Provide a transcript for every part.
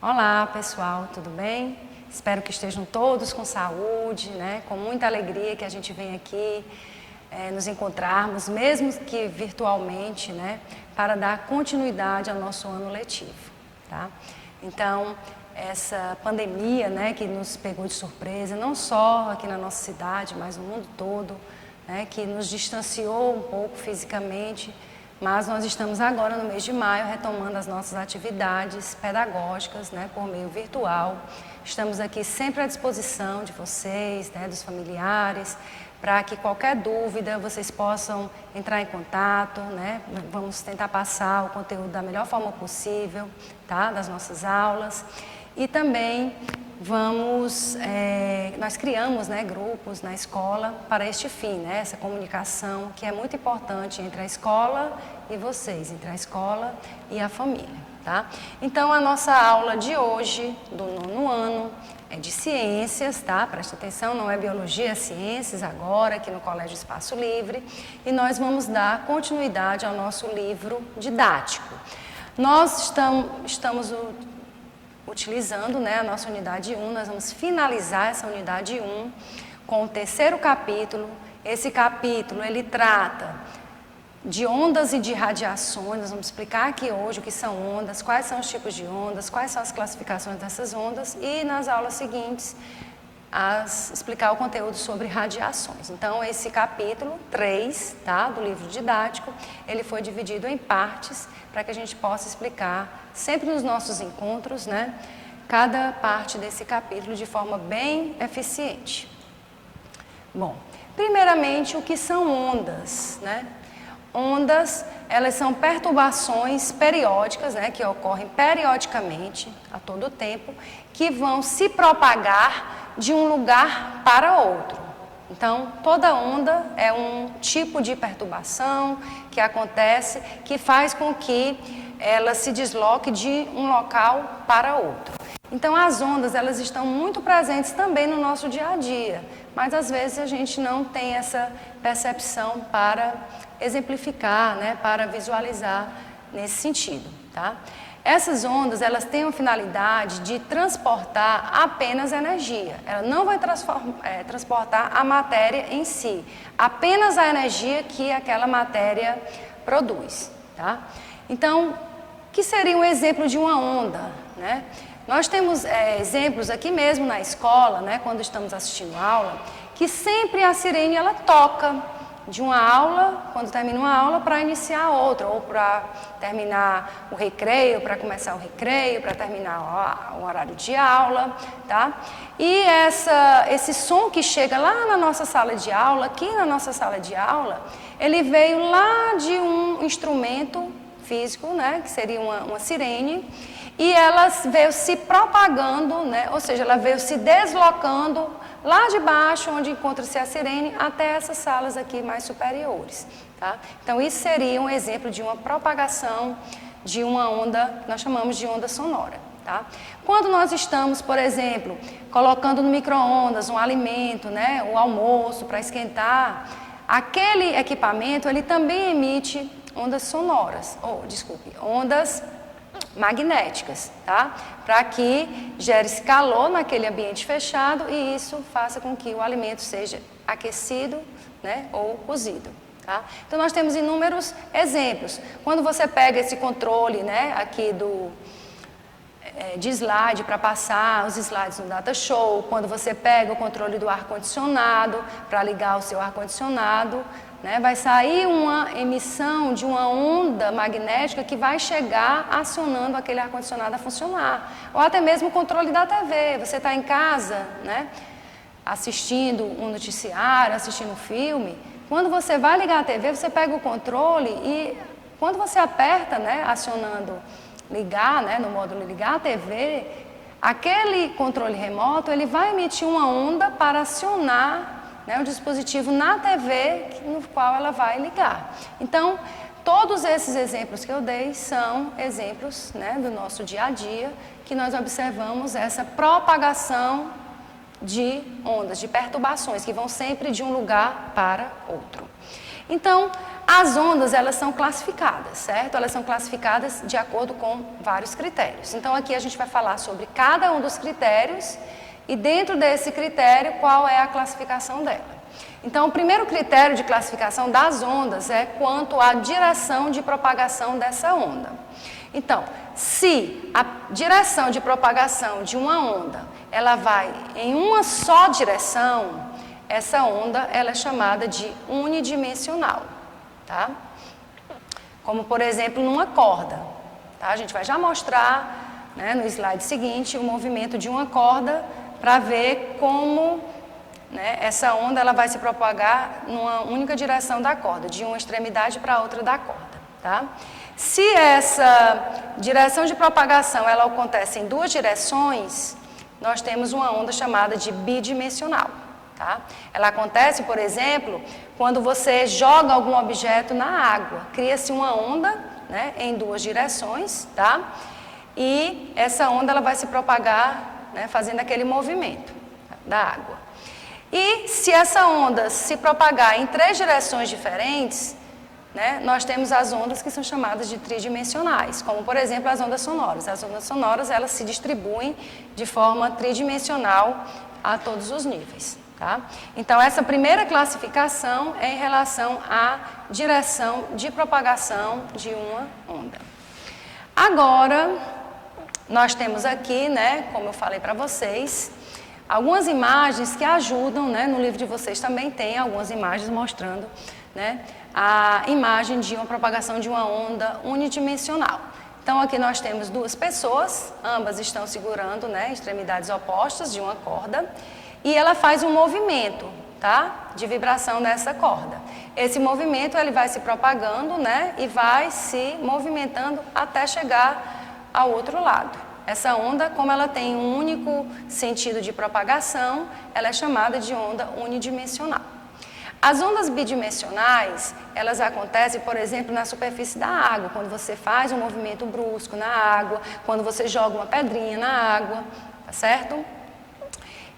Olá pessoal, tudo bem? Espero que estejam todos com saúde, né? Com muita alegria que a gente vem aqui nos encontrarmos, mesmo que virtualmente, né? Para dar continuidade ao nosso ano letivo, tá? Então, essa pandemia, né? Que nos pegou de surpresa, não só aqui na nossa cidade, mas no mundo todo, né? Que nos distanciou um pouco fisicamente. Mas nós estamos agora no mês de maio retomando as nossas atividades pedagógicas, né, por meio virtual. Estamos aqui sempre à disposição de vocês, né, dos familiares, para que qualquer dúvida vocês possam entrar em contato, né? Vamos tentar passar o conteúdo da melhor forma possível, tá, das nossas aulas. E também nós criamos, né, grupos na escola para este fim, né, essa comunicação que é muito importante entre a escola e vocês, entre a escola e a família, tá? Então, a nossa aula de hoje, do 9º ano, é de ciências, tá? Presta atenção, não é biologia, é ciências agora, aqui no Colégio Espaço Livre, e nós vamos dar continuidade ao nosso livro didático. Nós estamos utilizando, né, a nossa unidade 1, nós vamos finalizar essa unidade 1 com o 3º capítulo. Esse capítulo, ele trata de ondas e de radiações. Nós vamos explicar aqui hoje o que são ondas, quais são os tipos de ondas, quais são as classificações dessas ondas e nas aulas seguintes explicar o conteúdo sobre radiações. Então, esse capítulo 3, tá, do livro didático, ele foi dividido em partes para que a gente possa explicar sempre nos nossos encontros, né, cada parte desse capítulo de forma bem eficiente. Bom, primeiramente, o que são ondas, né? Ondas, elas são perturbações periódicas, né, que ocorrem periodicamente, a todo tempo, que vão se propagar de um lugar para outro. Então, toda onda é um tipo de perturbação que acontece, que faz com que ela se desloque de um local para outro. Então, as ondas, elas estão muito presentes também no nosso dia a dia, mas às vezes a gente não tem essa percepção para exemplificar, né, para visualizar nesse sentido, tá? Essas ondas, elas têm a finalidade de transportar apenas energia. Ela não vai transportar a matéria em si, apenas a energia que aquela matéria produz, tá? Então, o que seria um exemplo de uma onda, né? Nós temos exemplos aqui mesmo na escola, né, quando estamos assistindo aula, que sempre a sirene ela toca de uma aula, quando termina uma aula, para iniciar outra, ou para terminar o recreio, para começar o recreio, para terminar o horário de aula, tá? E esse som que chega lá na nossa sala de aula, aqui na nossa sala de aula, ele veio lá de um instrumento físico, né, que seria uma sirene, e ela veio se propagando, né, ou seja, ela veio se deslocando lá de baixo, onde encontra-se a sirene, até essas salas aqui mais superiores, tá? Então, isso seria um exemplo de uma propagação de uma onda, nós chamamos de onda sonora, tá? Quando nós estamos, por exemplo, colocando no micro-ondas um alimento, né, o almoço para esquentar, aquele equipamento, ele também emite ondas sonoras, ondas magnéticas, tá? Para que gere-se calor naquele ambiente fechado e isso faça com que o alimento seja aquecido, né, ou cozido, tá? Então, nós temos inúmeros exemplos. Quando você pega esse controle, né, aqui de slide para passar os slides no Data Show, quando você pega o controle do ar-condicionado para ligar o seu ar-condicionado, né, vai sair uma emissão de uma onda magnética que vai chegar acionando aquele ar-condicionado a funcionar. Ou até mesmo o controle da TV. Você está em casa, né, assistindo um noticiário, assistindo um filme. Quando você vai ligar a TV, você pega o controle e quando você aperta, né, acionando ligar, né, no módulo ligar a TV, aquele controle remoto ele vai emitir uma onda para acionar, né, o dispositivo na TV no qual ela vai ligar. Então, todos esses exemplos que eu dei são exemplos, né, do nosso dia a dia, que nós observamos essa propagação de ondas, de perturbações, que vão sempre de um lugar para outro. Então, as ondas, elas são classificadas, certo? Elas são classificadas de acordo com vários critérios. Então, aqui a gente vai falar sobre cada um dos critérios e dentro desse critério, qual é a classificação dela. Então, o primeiro critério de classificação das ondas é quanto à direção de propagação dessa onda. Então, se a direção de propagação de uma onda, ela vai em uma só direção, essa onda ela é chamada de unidimensional, tá? Como, por exemplo, numa corda, tá? A gente vai já mostrar, né, no slide seguinte, o movimento de uma corda para ver como, né, essa onda ela vai se propagar numa única direção da corda, de uma extremidade para a outra da corda, tá? Se essa direção de propagação ela acontece em duas direções, nós temos uma onda chamada de bidimensional, tá? Ela acontece, por exemplo, quando você joga algum objeto na água, cria-se uma onda, né, em duas direções, tá? E essa onda ela vai se propagar, né, fazendo aquele movimento da água. E se essa onda se propagar em três direções diferentes, né, nós temos as ondas que são chamadas de tridimensionais, como por exemplo as ondas sonoras. As ondas sonoras elas se distribuem de forma tridimensional a todos os níveis, tá? Então essa primeira classificação é em relação à direção de propagação de uma onda. Agora nós temos aqui, né, como eu falei para vocês, algumas imagens que ajudam, né, no livro de vocês também tem algumas imagens mostrando, né, a imagem de uma propagação de uma onda unidimensional. Então aqui nós temos duas pessoas, ambas estão segurando, né, extremidades opostas de uma corda e ela faz um movimento, tá, de vibração nessa corda. Esse movimento ele vai se propagando, né, e vai se movimentando até chegar ao outro lado. Essa onda, como ela tem um único sentido de propagação, ela é chamada de onda unidimensional. As ondas bidimensionais, elas acontecem, por exemplo, na superfície da água, quando você faz um movimento brusco na água, quando você joga uma pedrinha na água, tá certo?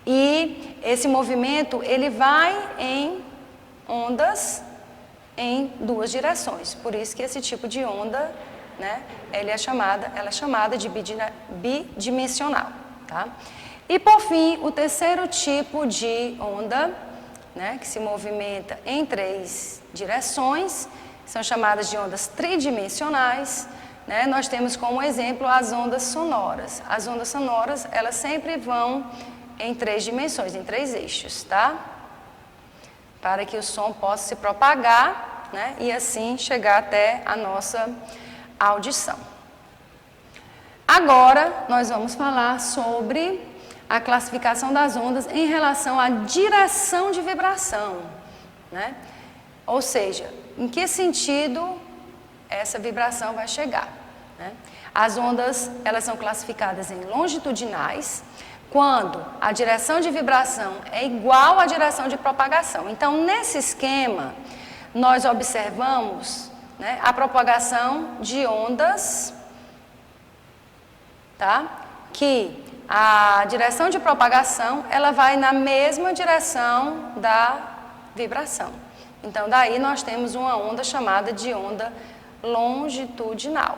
E esse movimento, ele vai em ondas em duas direções, por isso que esse tipo de onda, né, ela é chamada de bidimensional, tá? E por fim, o terceiro tipo de onda, né, que se movimenta em três direções, são chamadas de ondas tridimensionais, né? Nós temos como exemplo as ondas sonoras. As ondas sonoras, elas sempre vão em três dimensões, em três eixos, tá? Para que o som possa se propagar, né, e assim chegar até a nossa audição. Agora, nós vamos falar sobre a classificação das ondas em relação à direção de vibração, né? Ou seja, em que sentido essa vibração vai chegar, né? As ondas, elas são classificadas em longitudinais, quando a direção de vibração é igual à direção de propagação. Então, nesse esquema, nós observamos, né, a propagação de ondas, tá? Que a direção de propagação, ela vai na mesma direção da vibração. Então, daí nós temos uma onda chamada de onda longitudinal,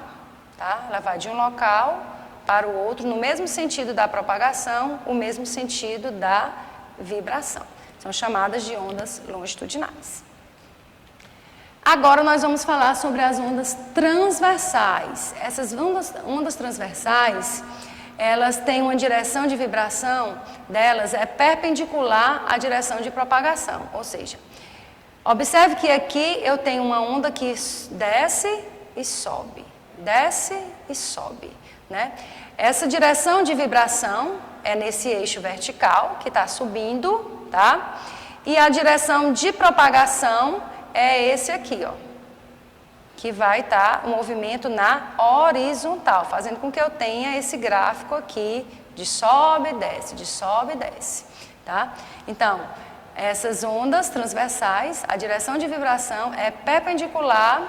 tá? Ela vai de um local para o outro, no mesmo sentido da propagação, o mesmo sentido da vibração. São chamadas de ondas longitudinais. Agora nós vamos falar sobre as ondas transversais. Essas ondas transversais, elas têm uma direção de vibração delas é perpendicular à direção de propagação, ou seja, observe que aqui eu tenho uma onda que desce e sobe, né? Essa direção de vibração é nesse eixo vertical que está subindo, tá? E a direção de propagação é esse aqui, ó, que vai estar o movimento na horizontal, fazendo com que eu tenha esse gráfico aqui de sobe e desce, tá? Então, essas ondas transversais, a direção de vibração é perpendicular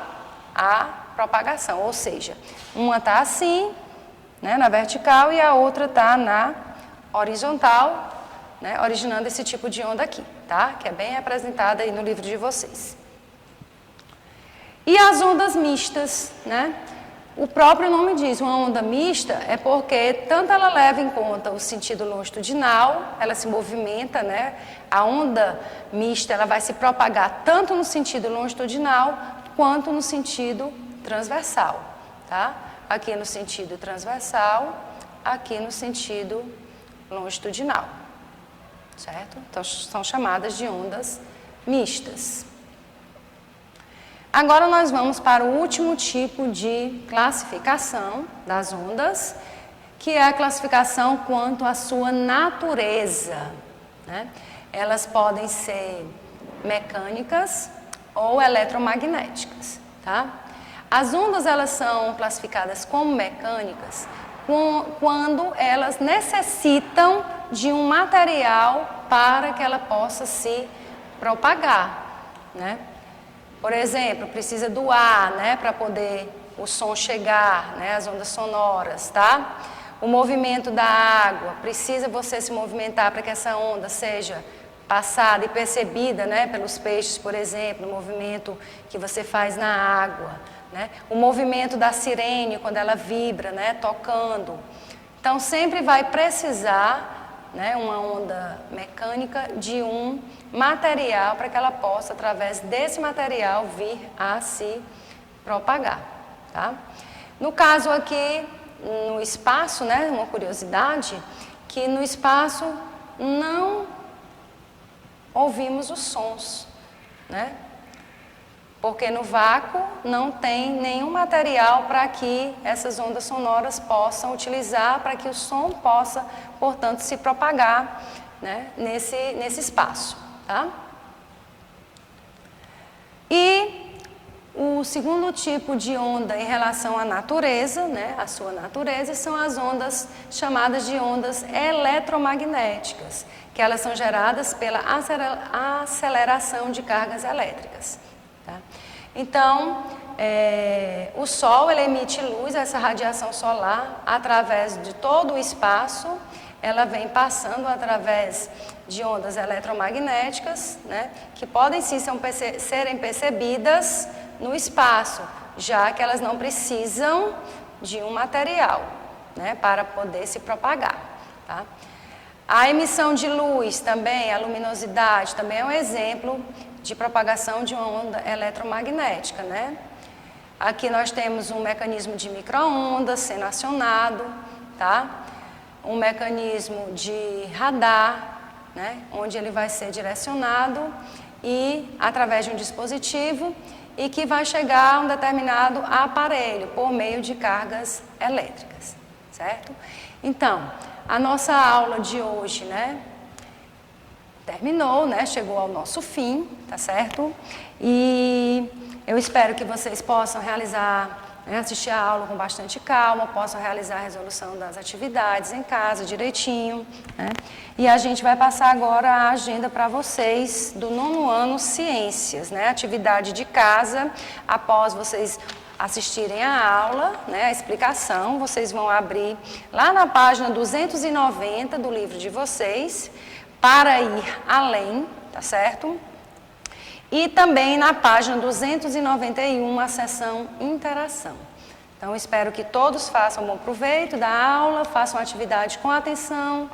à propagação, ou seja, uma está assim, né, na vertical, e a outra está na horizontal, né, originando esse tipo de onda aqui, tá? Que é bem representada aí no livro de vocês. E as ondas mistas, né? O próprio nome diz, uma onda mista é porque tanto ela leva em conta o sentido longitudinal, ela se movimenta, né? A onda mista ela vai se propagar tanto no sentido longitudinal quanto no sentido transversal, tá? Aqui no sentido transversal, aqui no sentido longitudinal, certo? Então são chamadas de ondas mistas. Agora nós vamos para o último tipo de classificação das ondas, que é a classificação quanto à sua natureza, né? Elas podem ser mecânicas ou eletromagnéticas, tá? As ondas elas são classificadas como mecânicas quando elas necessitam de um material para que ela possa se propagar, né? Por exemplo, precisa do ar, né, para poder o som chegar, né, as ondas sonoras, tá? O movimento da água, precisa você se movimentar para que essa onda seja passada e percebida, né, pelos peixes, por exemplo, o movimento que você faz na água, né? O movimento da sirene quando ela vibra, né, tocando. Então sempre vai precisar, né, uma onda mecânica de um material para que ela possa, através desse material, vir a se propagar, tá? No caso aqui, no espaço, né, uma curiosidade, que no espaço não ouvimos os sons, né? Porque no vácuo não tem nenhum material para que essas ondas sonoras possam utilizar, para que o som possa, portanto, se propagar, né, nesse espaço, tá? E o segundo tipo de onda em relação à natureza, né, a sua natureza, são as ondas chamadas de ondas eletromagnéticas, que elas são geradas pela aceleração de cargas elétricas, tá? Então, o Sol ele emite luz, essa radiação solar, através de todo o espaço, ela vem passando através de ondas eletromagnéticas, né, que podem sim serem percebidas no espaço, já que elas não precisam de um material, né, para poder se propagar, tá? A emissão de luz também, a luminosidade, também é um exemplo de propagação de uma onda eletromagnética, né? Aqui nós temos um mecanismo de micro-ondas sendo acionado, tá? Um mecanismo de radar, né, onde ele vai ser direcionado e através de um dispositivo e que vai chegar a um determinado aparelho por meio de cargas elétricas, certo? Então, a nossa aula de hoje, né, terminou, né, chegou ao nosso fim, tá certo? E eu espero que vocês possam realizar, né, assistir a aula com bastante calma, possam realizar a resolução das atividades em casa direitinho, né? E a gente vai passar agora a agenda para vocês do 9º ano Ciências, né? Atividade de casa, após vocês assistirem a aula, né, a explicação, vocês vão abrir lá na página 290 do livro de vocês, para ir além, tá certo? E também na página 291, a seção Interação. Então, espero que todos façam bom proveito da aula, façam a atividade com atenção,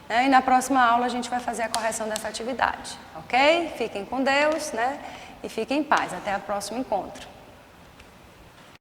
né? E na próxima aula a gente vai fazer a correção dessa atividade, ok? Fiquem com Deus, né? E fiquem em paz. Até o próximo encontro.